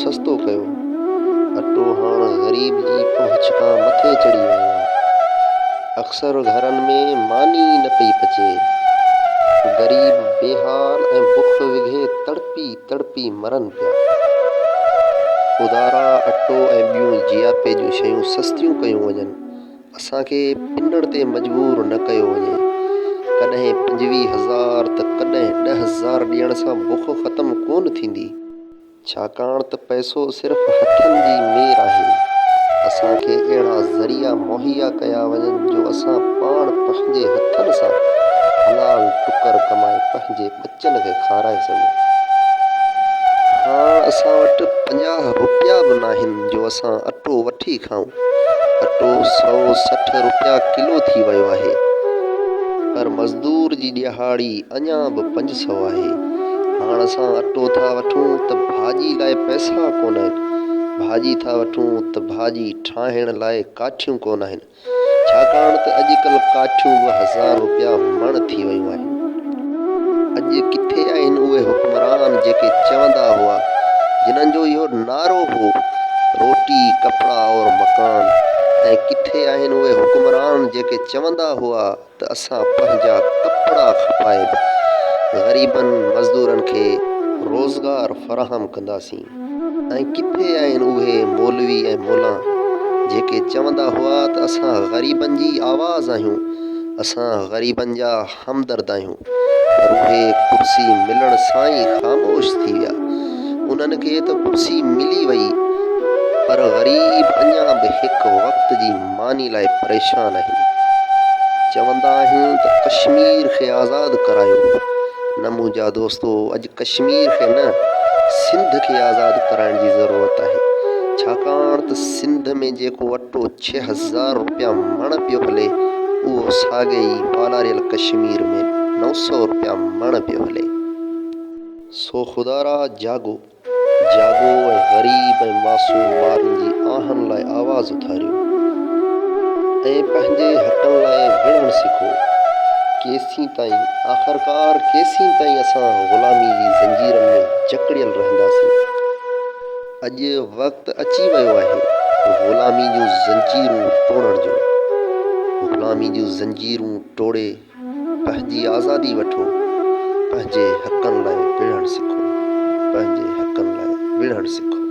सस्तो कयो। अटो हाणे ग़रीब जी पहुच खां मथे चढ़ी वियो आहे। अक्सर घरनि में मानी न पई पचे। ग़रीब बेहाल ऐं बुख विघे तड़पी तड़पी मरनि पिया। ख़ुदारा अटो ऐं ॿियूं जियापे जूं शयूं सस्तियूं कयूं वञनि। असांखे पिनण ते मजबूर न कयो वञे। कॾहिं 25,000 त कॾहिं 10,000 ॾियण सां बुख ख़तमु कोन थींदी। छाकाणि त पैसो सिर्फ़ु हथनि जी मेर आहे। असांखे अहिड़ा ज़रिया मुहैया कया वञनि जो असां पाण पंहिंजे हथनि सां हलाल टुकर कमाए पंहिंजे बचनि खे खाराए सघूं। हाणे असां वटि 50 रुपया बि न आहिनि जो असां अटो वठी खाऊं। अटो 160 रुपया किलो थी वियो आहे। पर मज़दूर जी ॾियाहाड़ी अञा बि 500 आहे। हाणे असां अटो था वठूं त भाॼी लाइ पैसा कोन आहिनि। भाॼी था वठूं त भाॼी ठाहिण लाइ काठियूं कोन आहिनि। छाकाणि त अॼुकल्ह काठियूं बि 1000 रुपया मण थी वियूं आहिनि। अॼु किथे आहिनि उहे हुक्मरान जेके चवंदा हुआ, जिन्हनि जो इहो नारो हो, रोटी कपिड़ा और मकान। ऐं किथे आहिनि उहे हुक्मरान जेके चवंदा हुआ त असां पंहिंजा कपिड़ा खपाए ग़रीबनि मज़दूरनि खे रोज़गार फ़राहम कंदासीं। ऐं किथे आहिनि उहे मौलवी ऐं मुला जेके चवंदा हुआ त असां ग़रीबनि जी आवाज़ आहियूं, असां ग़रीबनि जा हमदर्द आहियूं। पर उहे कुर्सी मिलण सां ई ख़ामोश थी विया। उन्हनि खे त कुर्सी मिली वई, पर ग़रीब अञा बि हिकु वक़्त जी मानी लाइ परेशान आहिनि। चवंदा आहिनि त कश्मीर खे आज़ादु करायो। न मुंहिंजा दोस्तो, अॼु कश्मीर खे न, सिंध खे आज़ादु कराइण जी ज़रूरत आहे। छाकाणि त सिंध में जेको अटो 6000 रुपया मण पियो हले, उहो साॻे ई वालारियल कश्मीर में 900 रुपया मण पियो हले। सो ख़ुदारा जागो जागो ऐं ग़रीब ऐं मासूम ॿारनि जी आहिनि लाइ आवाज़ उथारियो ऐं पंहिंजे हक़नि लाइ विढ़णु सिखो। केसीं ताईं, आख़िरकार केसीं ताईं असां ग़ुलामी जी ज़ंजीरनि में जकड़ियल रहंदासीं। अॼु वक़्तु अची वियो आहे ग़ुलामी जूं ज़ंजीरूं तोड़ण जो। ग़ुलामी जूं ज़ंजीरूं तोड़े पंहिंजी आज़ादी वठो। पंहिंजे हक़नि लाइ विढ़णु सिखो। पंहिंजे हक़नि लाइ विढ़णु सिखो।